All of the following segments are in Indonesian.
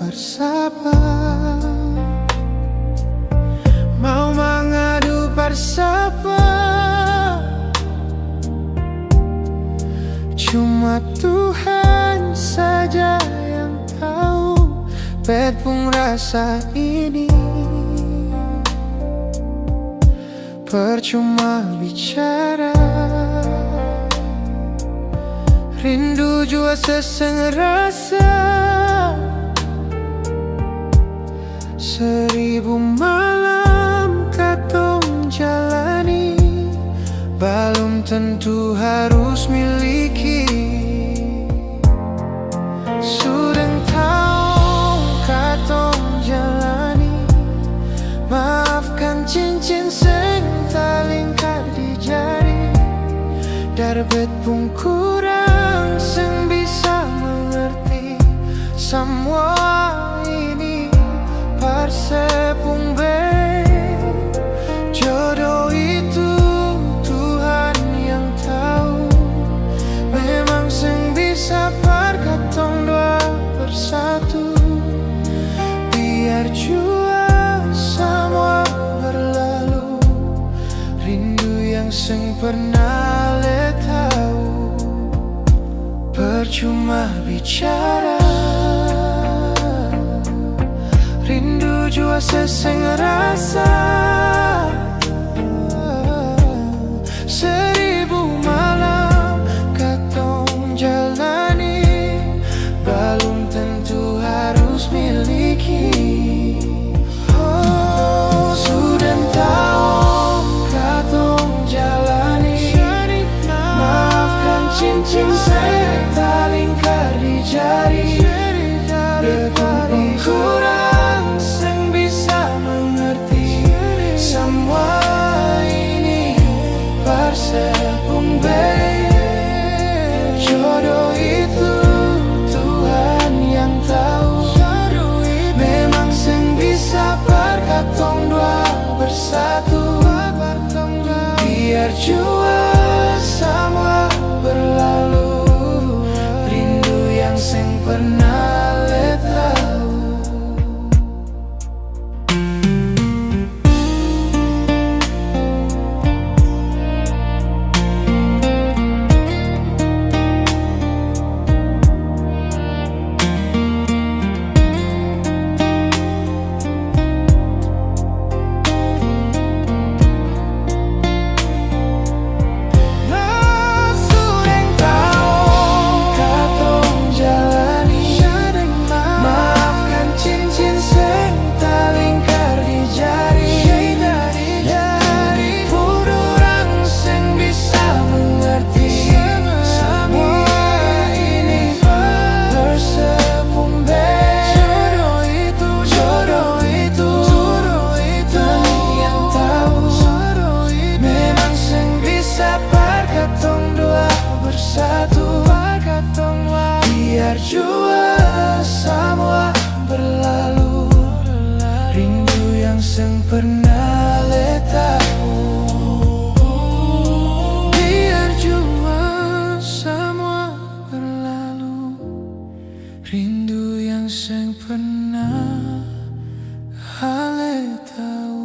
bersabar, mau mengadu bersabar. Cuma Tuhan saja yang tahu betpung rasa ini. Percuma bicara, rindu jua seseng rasa. 1000 malam katong jalani, belum tentu harus miliki. Sudah tahu katong jalani, maafkan cincin seng talingkar di jari. Darbet pun kurang seng bisa mengerti semua ini. Parsepung be jodoh itu Tuhan yang tahu. Memang seng bisa perkatong dua bersatu. Biar jua semua berlalu, rindu yang seng pernah le tahu. Percuma bicara, rindu jua seseng rasa. 1000 malam katong jalani, belum tentu harus miliki. Oh, sudah tahu katong jalani, maafkan cincin seng talingkar di jari. Betpun kurang seng bisa mengerti semua ini. Parsepung be jodoh itu Tuhan yang tahu. Memang seng bisa perkatong dua bersatu. Biar jua semua berlalu, rindu yang seng pernah le tahu. Biar jua semua berlalu, rindu yang seng pernah le tahu. Biar jua semua berlalu, rindu yang seng pernah le tahu.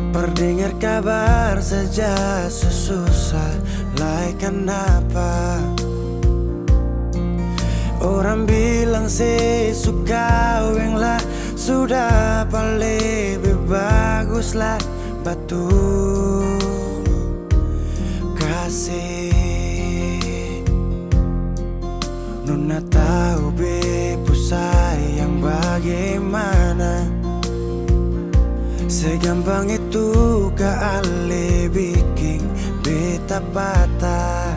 Perdengar kabar saja susah, lai kenapa? Orang bilang sih suka weng lah, sudah paling lebih bagus lah betul kasih. Nona tahu bepu sayang bagaimana. Segampang itu kali bikin beta patah.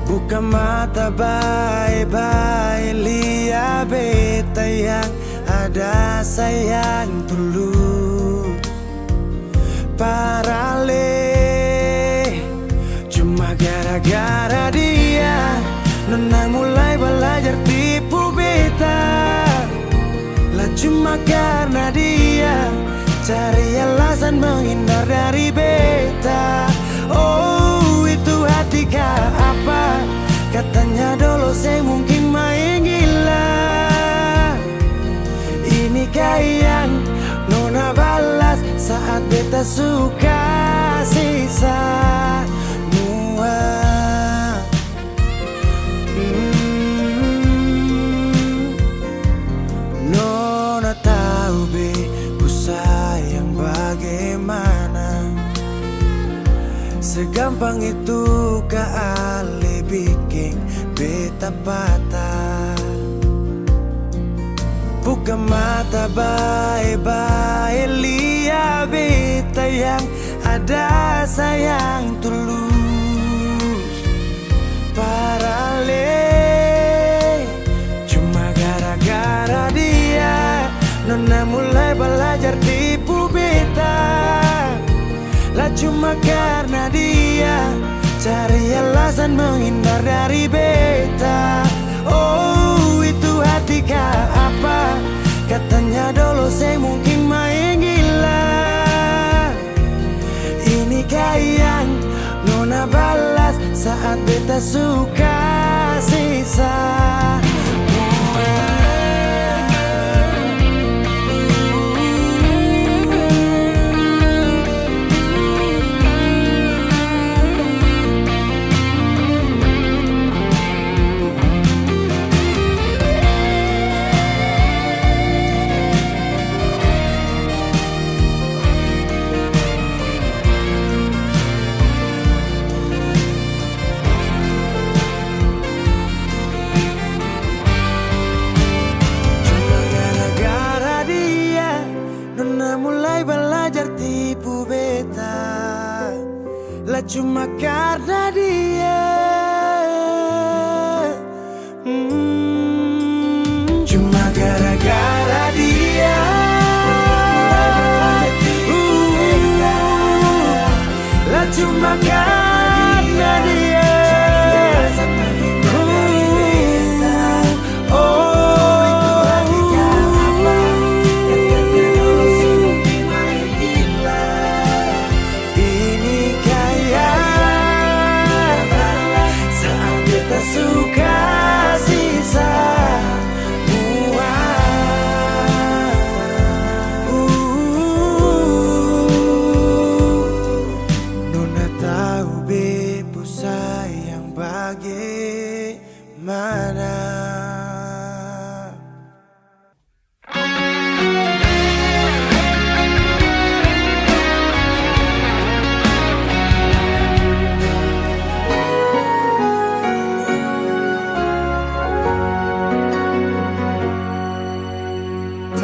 Buka mata baik-baik, lihat beta yang ada sayang tulus. Parale cuma gara-gara dia, nona mulai belajar tipu beta. Lah cuma karena dia cari alasan menghindar dari beta. Oh itu hati kah apa? Katanya dulu saya mungkin main gila. Ini yang nona balas saat beta suka sisa mua. Nona tahu be ku sayang bagaimana. Segampang itu kali bikin beta patah. Buka mata baik-baik, lihat beta yang ada sayang tulus. Parale cuma gara-gara dia, nona mulai belajar tipu beta. Lah cuma karena dia cari alasan menghindar dari beta. Oh itu hati kah apa? Katanya dulu saya mungkin main gila. Ini yang nona balas saat beta suka sisa. Lah cuma karena dia cuma gara-gara dia lah cuma karena dia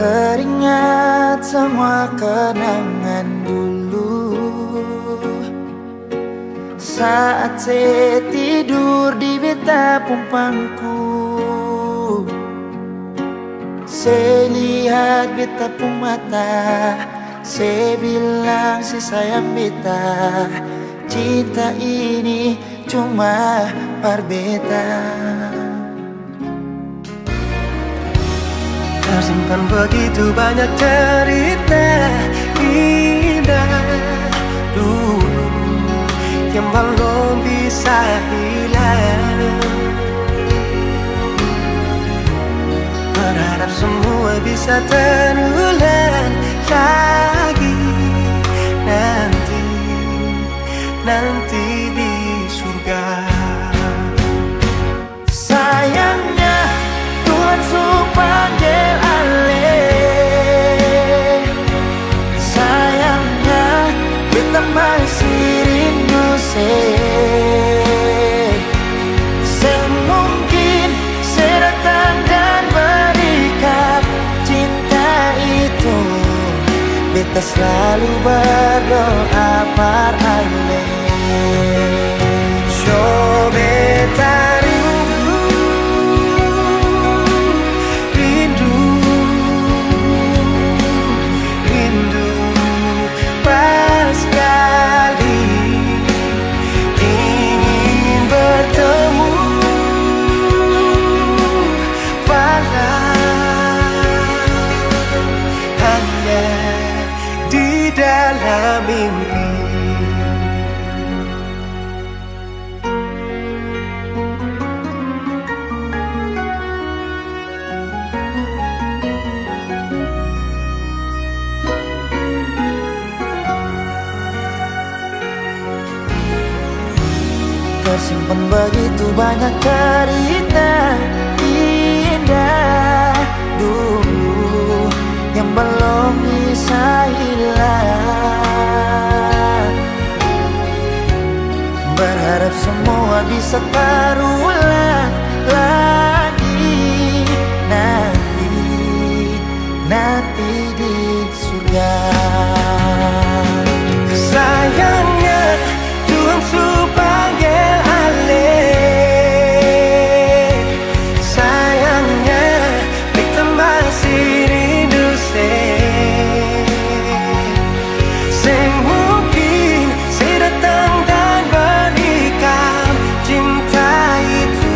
teringat semua kenangan dulu saat saya tidur di beta pumpangku. Saya lihat beta pun mata, saya bilang si sayang beta, cinta ini cuma par beta. Tersimpan begitu banyak cerita indah dulu yang belum bisa hilang. Berharap semua bisa terulang lagi nanti di surga. Sayangnya Tuhan suruh panggil alih. Sayangnya beta masih rindu semungkin saya datang dan berikan cinta itu. kita selalu berdoa paralel. Beta rindu, rindu, rindu pas sekali ingin bertemu, walau hanya di dalam mimpi. Tersimpan begitu banyak cerita indah dulu yang belum bisa hilang. Berharap semua bisa terulang lagi nanti di surga. Sayangnya Tuhan panggil alih. Sayangnya kita masih rindu sing mungkin saya datang dan berikan cinta itu.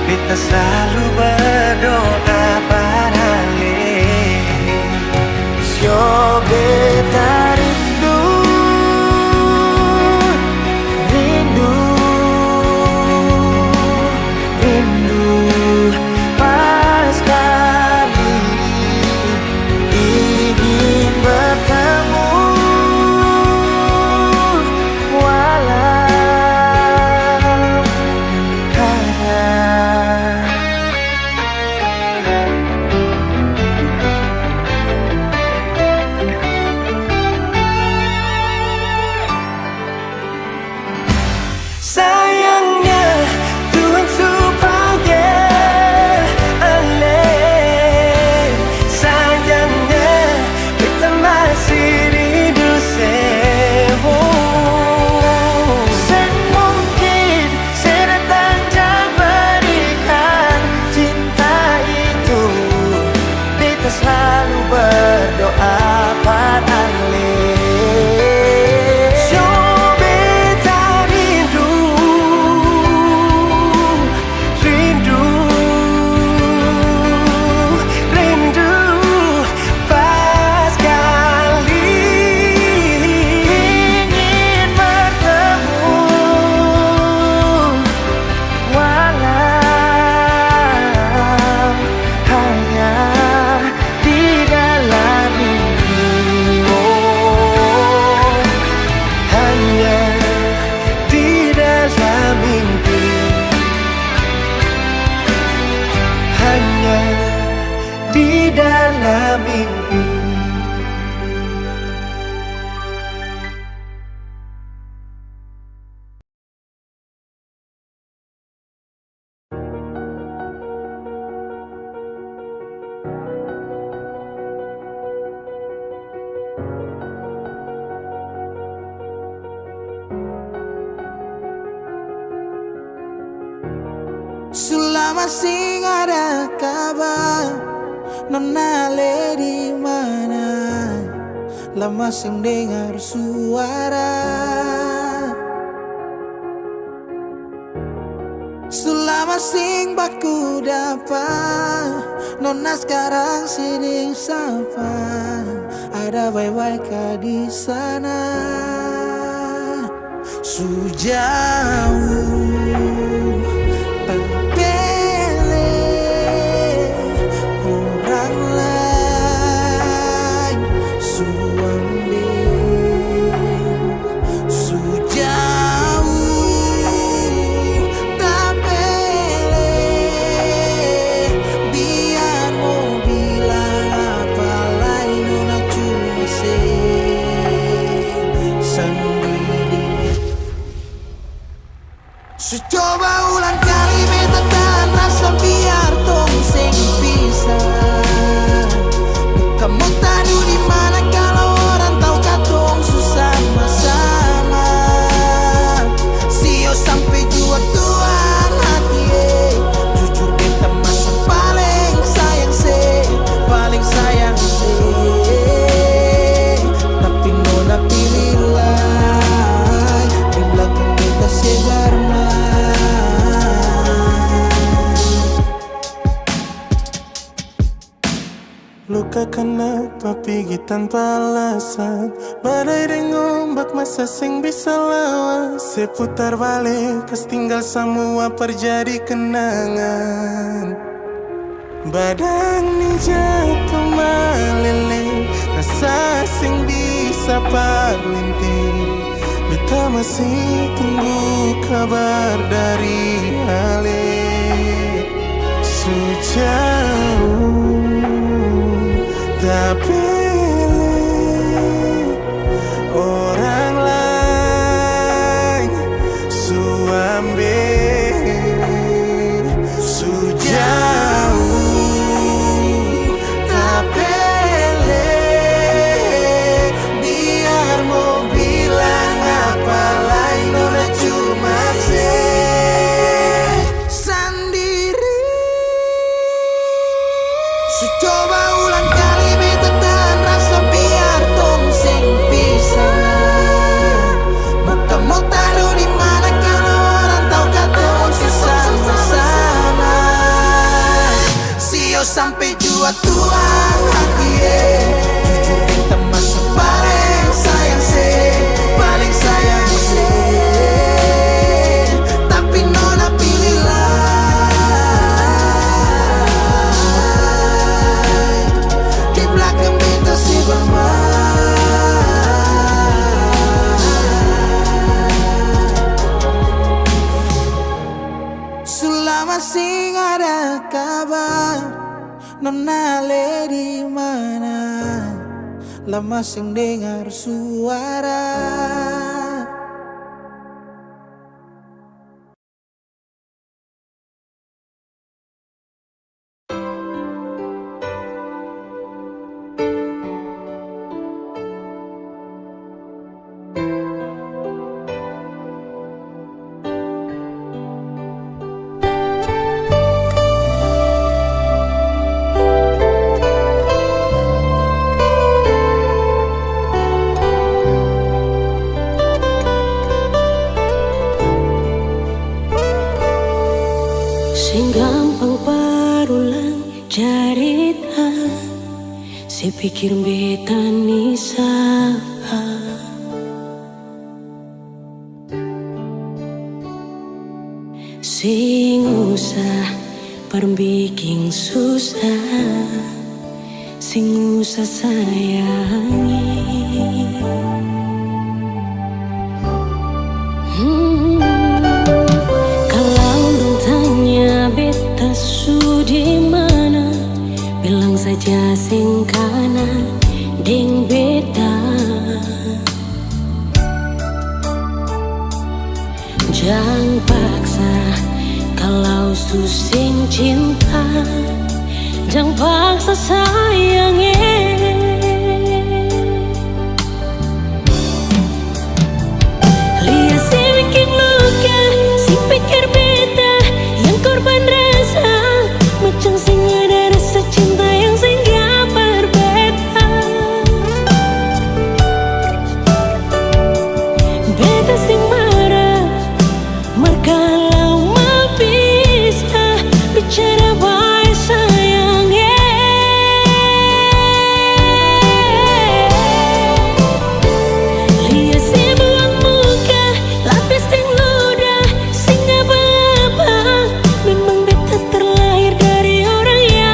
Kita selalu berdoa paralel. Beta rindu, rindu, rindu pas sekali ingin bertemu, walau hanya sayangnya Tuhan panggil alih. Sayangnya kita masih rindu mungkin saya datang dan berikan cinta itu. Kita selalu berdoa paralel. Di dalam mimpi. Selama sing ada kabar, Nona le di mana? Lama sing dengar suara. Selama sing baku dapat, Nona sekarang sini sapa. Ada baik-baik di sana. Sejauh Luka kenapa pergi tanpa alasan. Badai dan ombak masa sing bisa lawan. Seputar balik kas tinggal semua terjadi kenangan. Badan ni jatuh meleleh, rasa sing bisa parlinting. Beta masih tunggu kabar dari Ale. Sejauh tapi orang lain suambil sejauh tapi biar mau bilang apa lain nona cuma sendiri. Coba ulang kali beta tahan rasa biar tong sing pisah. Mau taruh di mana kalau orang tahu kata sama-sama. Sio sampai jua tua hati jujur kita masuk paling sayang paling sayang tapi nona pilihlah. Selama sing ada kabar, nona le di mana? Lama sing dengar suara. Sing gampang parulang cerita, si pikir beta ni saha. Sing usah perbikin susah, sing usah sayangi. Beta di mana? Bilang saja sing kanan ding beta. Jangan paksa kalau susing cinta. Jangan paksa sayangnya. Lihat si bikin luka, si pikir beta yang korban rasa. Macam sing ada rasa cinta yang sing gak berbeda. Beta sing marah kalau mau bisa bicara baik sayangnya. Lihat si buang muka, lapis yang ludah, sing apa-apa. Memang beta terlahir dari orang yang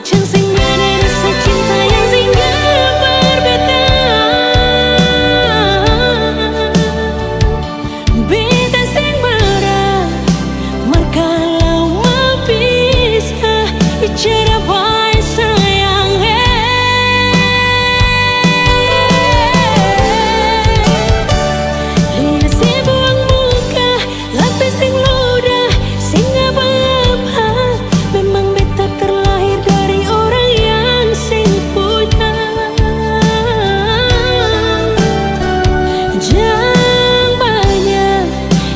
macam singa ada rasa cinta yang singa berbeda. Beta sing marah, markalau mau pisah, bicara baik sayang. Lihat si buang muka, lapis sing ludah, sing apa-apa. Memang beta terlahir dari orang yang sing punya. Jangan banyak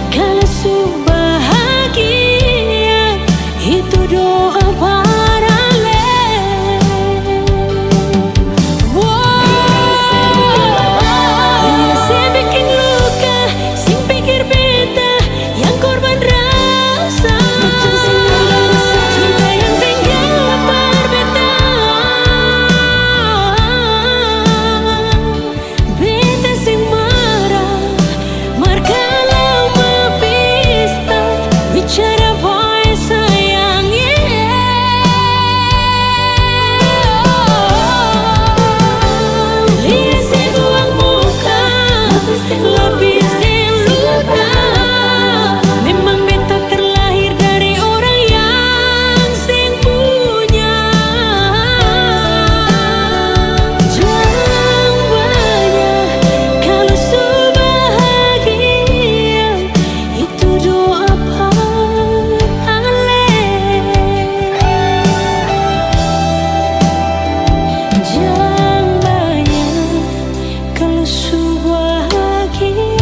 kalau su bahagia, itu doa paralel. Lihat si bikin luka, sing pikir beta yang korban rasa. Macam singa ada rasa cinta yang singa berbeda. Beta sing marah, markalau mau pisah, bicara baik sayang. Lihat si buang muka, lapis sing luka. Memang beta terlahir dari orang yang sing punya. Jangan banyak kalau su bahagia, itu doa paralel. Jangan banyak kalau su bahagia,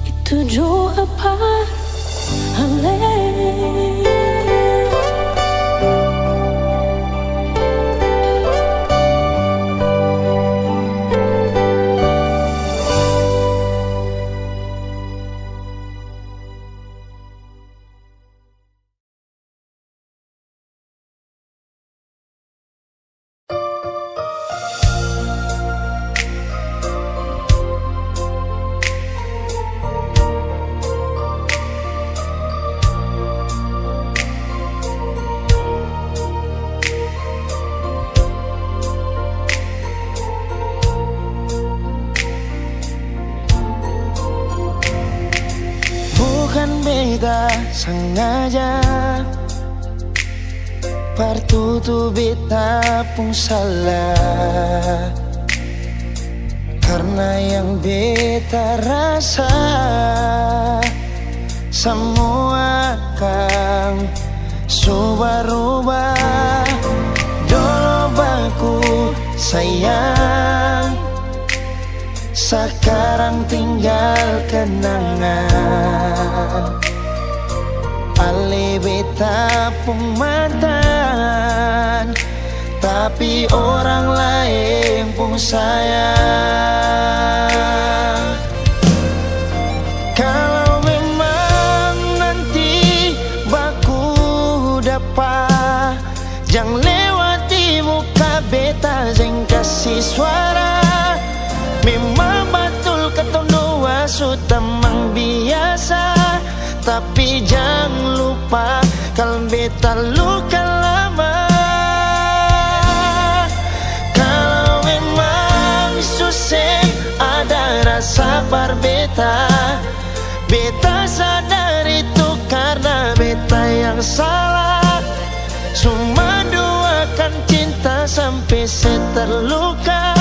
itu doa paralel. Bukan beta sengaja, partutu beta pun salah. Karena yang beta rasa semua akan subah-rubah. Dulu baku sayang, sekarang tinggal kenangan. Ale beta pun mantan, tapi orang lain pun sayang. Kalau memang nanti baku dapat, jangan lewati muka beta, jangan kasih suara. Memang betul kata dua sudah mang biasa, tapi jangan lupa kalau beta luka lama. Kalau memang susah ada rasa berbeda, beta sadar itu karena beta yang salah. Cuma doakan cinta sampai terluka.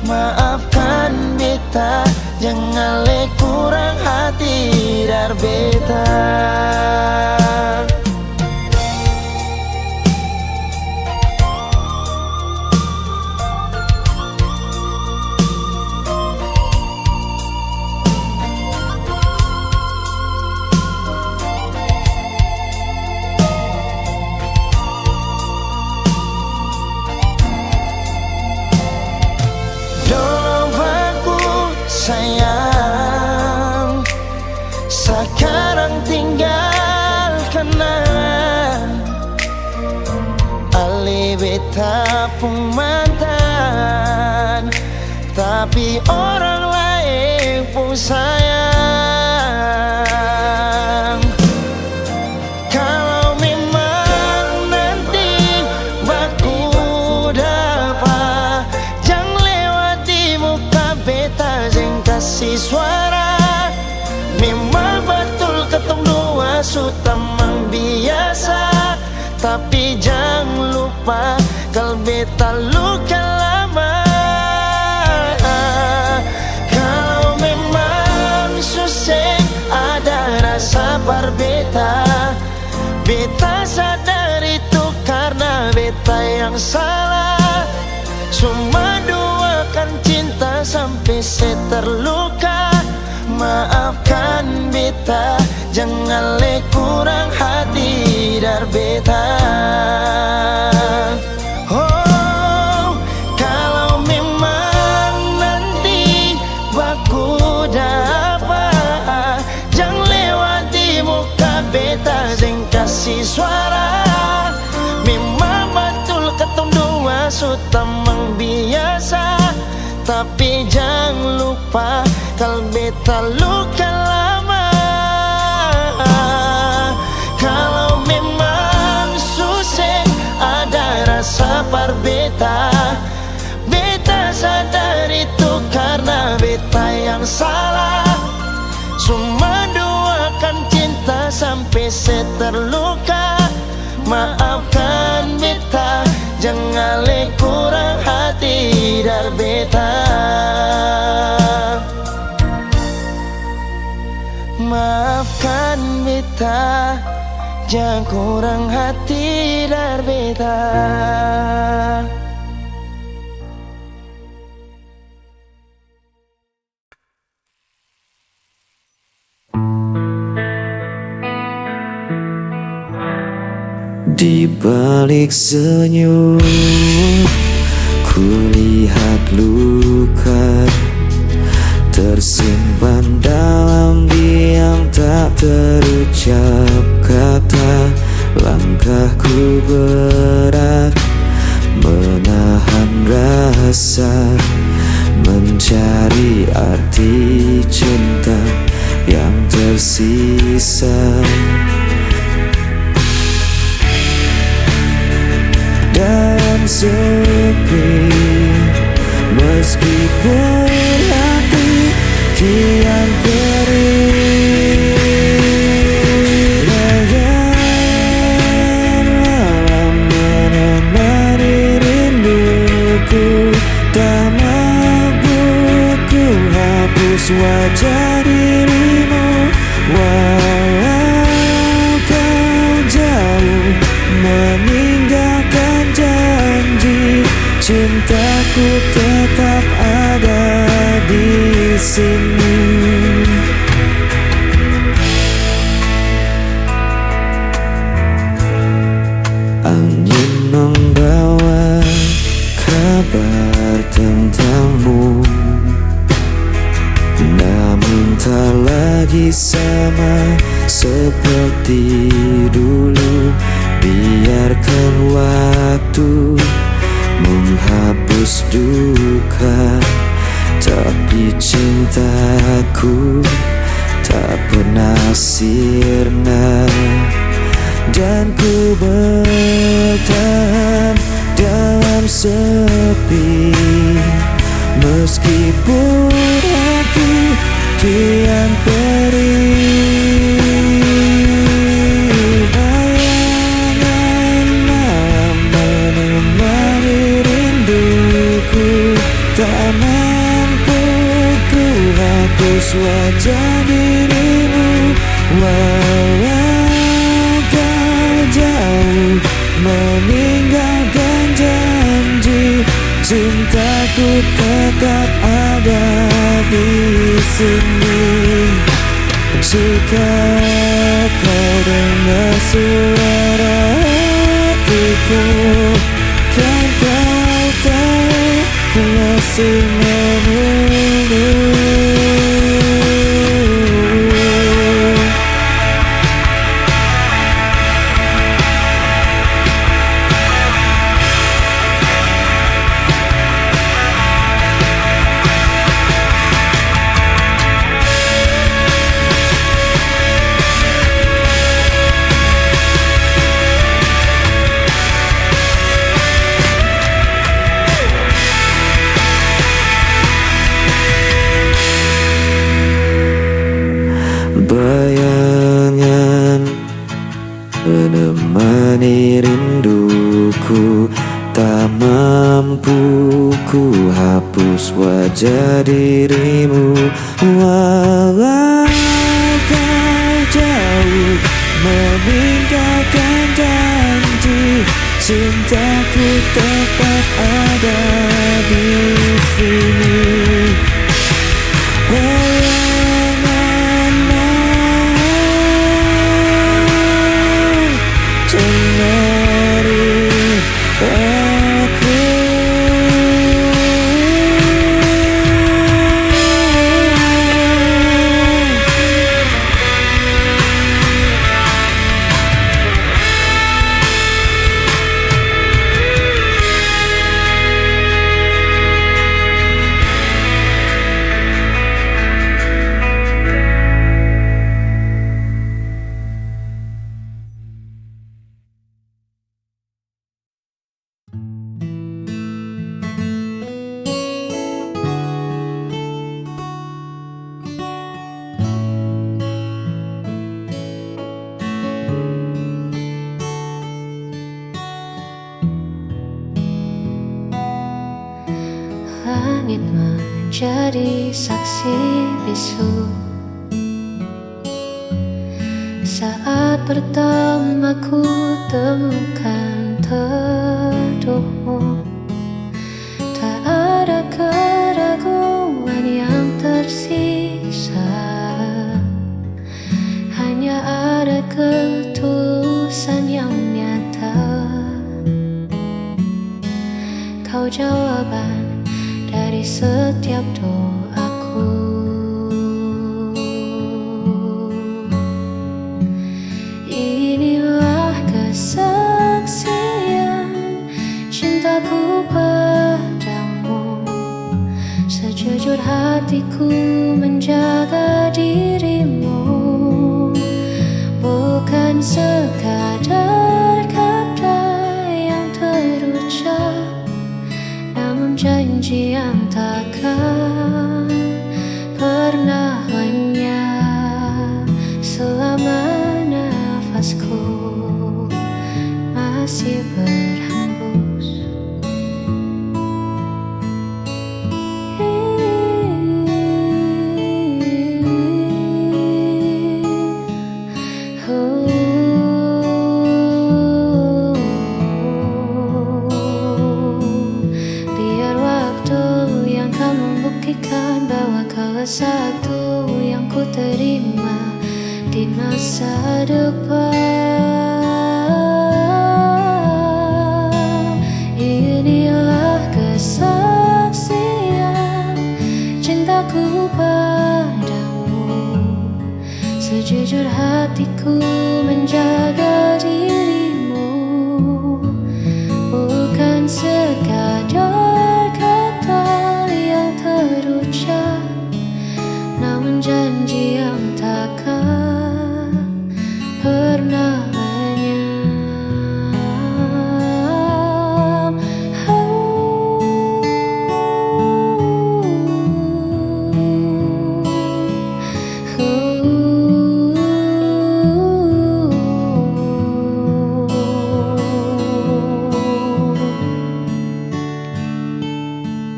Maafkan beta, jangan le kurang hati dar beta. Sayang, sekarang tinggal kenangan. Ali beta pun mantan, tapi orang lain pun sayang. sutamang biasa. Tapi jangan lupa kalau beta luka lama. Kalau memang susah ada rasa berbeda, beta sadar itu karena beta yang salah. Cuma duakan cinta sampai saya terluka. Maafkan beta, jangan le kurang hati dar beta. Oh, kalau memang nanti baku dapat, jangan lewati muka beta yang kasih suara. Memang betul ketong dua sutamang biasa, tapi jangan lupa kalau beta luka lama. Kalau memang susah ada rasa berbeda, beta sadar itu karena beta yang salah. Cuma duakan cinta sampai saya terluka. Maafkan beta, jangan le kurang hati dar beta. Maafkan beta, jangan kurang hati dar beta. Di balik senyum, kulihat luka tersimpan dalam diam, tak terucap kata. Langkahku berat, menahan rasa, mencari arti cinta yang tersisa. Dan sepi, meskipun hati kian perih. Bayangan malam menemani rinduku, tak mampu ku hapus wajah dirimu. Walau kau jauh meninggalkan janji, cintaku tetap ada di sini. Angin membawa kabar tentangmu, namun tak lagi sama seperti dulu. Biarkan waktu menghapus duka, tapi cintaku tak pernah sirna. Dan ku bertahan dalam sepi, meskipun hati kian perih. Bayangan malam menemani rinduku, tak mampu ku hapus wajah dirimu. Walau kau jauh meninggalkan janji, cintaku tetap ada di sini. Jika kau dengar suara hatiku, kan kau tahu ku masih menunggu. menemani rinduku. Tak mampu ku hapus wajah dirimu, walau kau jauh meninggalkan janji. Cintaku tetap ada di sini. Bayanganmu cemari aku. Langit menjadi saksi bisu saat pertama ku temukan teduhmu. Tak ada keraguan yang tersisa, hanya ada ketulusan yang nyata. Kau jawaban dari setiap doaku. Inilah kesaksian cintaku padamu. Sejujur hatiku menjaga dirimu, bukan sekadar kata yang terucap, namun janji yang takkan pernah lenyap. Selama nafasku masih berhembus, bahwa kau satu yang ku terima di masa depan. Inilah kesaksian cintaku padamu. Sejujur hatiku menjaga dirimu, bukan sekadar kata yang terucap, namun janji yang takkan pernah lenyap.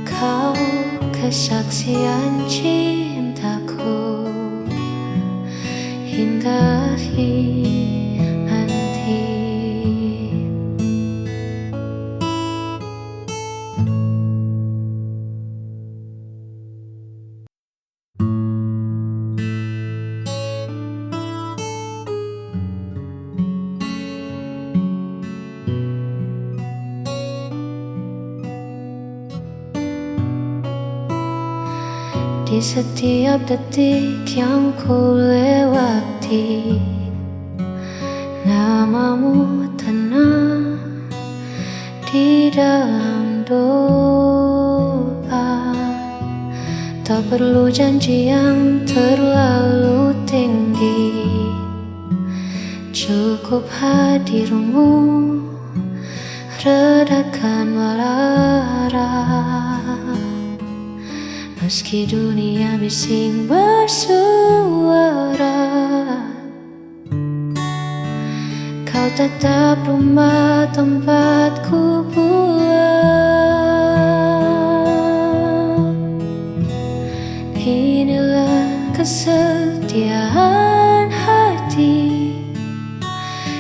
Kau kesaksian cintaku hingga nanti. Di setiap detik yang ku lewati, namamu tenang di dalam doa. Tak perlu janji yang terlalu tinggi, cukup hadirmu redakan lara. Meski dunia bising bersuara, kau tetap rumah tempatku pulang. Inilah kesetiaan hati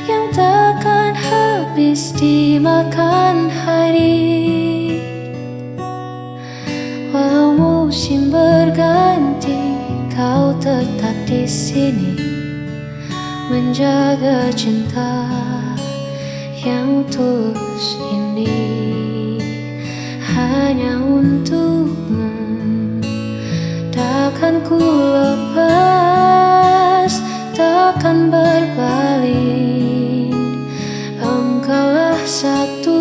yang takkan habis dimakan hari. Walau musim berganti, kau tetap di sini menjaga cinta yang tulus ini hanya untukmu. Takkan ku lepas, takkan berbalik. Engkaulah satu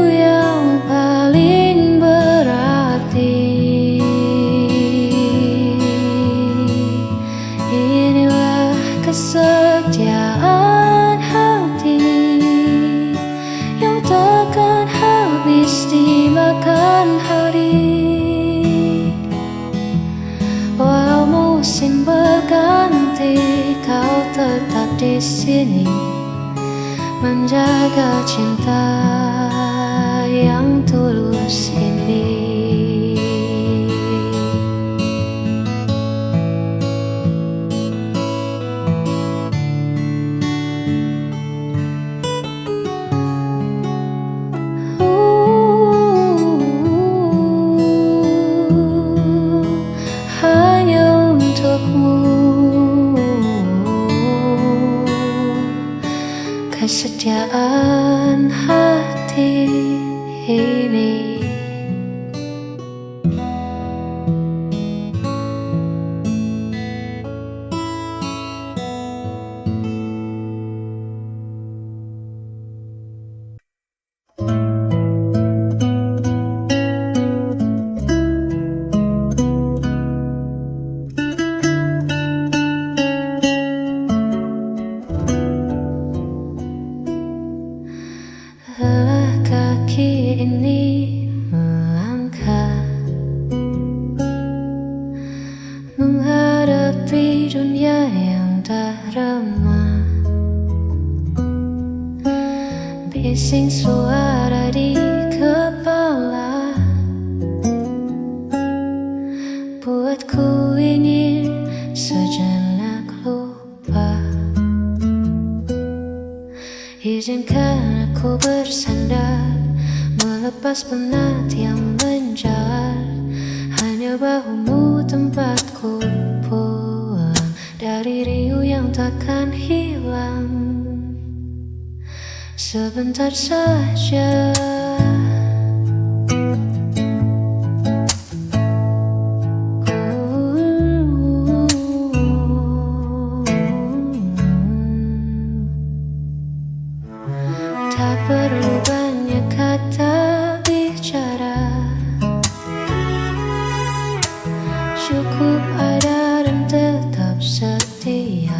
yang paling berarti. Inilah kesetiaan hati yang takkan habis dimakan hari. Walau musim berganti, kau tetap di sini menjaga cinta yang tulus ini. Hanya untukmu, kesetiaan hati ini. Lelah kaki ini melangkah menghadapi dunia yang tak ramah. Bising suara di kepala buatku ingin sejenak lupa. Izinkan aku bersandar, melepas penat yang menjalar. Hanya bahumu tempatku pulang dari riuh yang takkan hilang. Sebentar saja tak perlu banyak kata bicara, cukup ada dan tetap setia.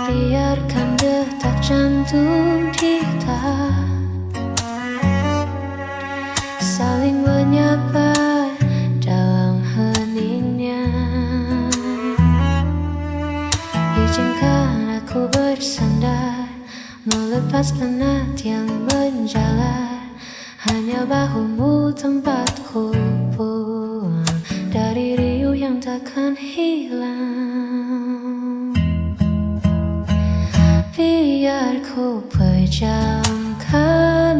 Biarkan detak jantung kita saling menyapa dalam heningnya. Izinkan aku bersandar, melepas penat yang menjalar. Hanya bahumu tempatku pulang dari riuh yang takkan hilang. Biar ku pejamkan